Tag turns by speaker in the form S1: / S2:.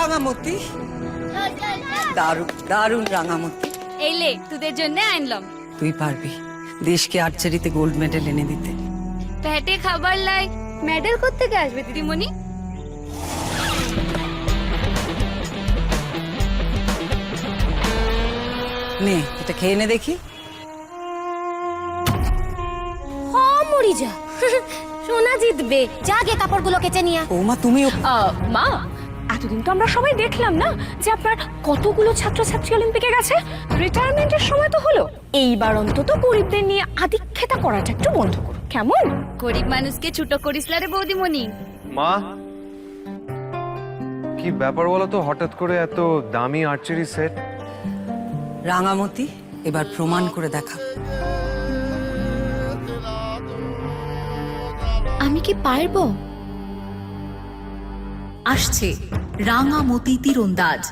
S1: রাঙামতি, দারুণ দারুণ রাঙামতি।
S2: এই লে তোদের জন্য আনলাম।
S1: তুই পারবি দেশকে আর্চারিতে গোল্ড মেডেল এনে দিতে।
S2: পেটে খাবার লাই মেডেল করতে কে আসবে দিদিমণি?
S1: নে এটা খেয়ে নে দেখি।
S3: মরি যা, সোনা জিতবে। যা গে কাপড়গুলো কেচে নিয়ে।
S1: বৌমা তুমিও।
S4: মা, এতদিন তো আমরা সবাই দেখলাম না যে আপনার কতগুলো ছাত্রছাত্রী অলিম্পিকে গেছে। রিটায়ারমেন্টের সময় তো হলো, এইবার অন্তত গরিবদের নিয়ে আদিক্ষেতা করাটা একটু বন্ধ করো, কেমন?
S2: গরিব মানুষকে ছোট করিস না রে বৌদিমণি।
S5: মা, কি ব্যাপার বলো তো, হঠাৎ করে এত দামি আর্চারি সেট?
S1: রাঙামতি এবার প্রমাণ করে দেখা।
S6: আমি কি পারবো? আসছে রাঙামতি তীরন্দাজ।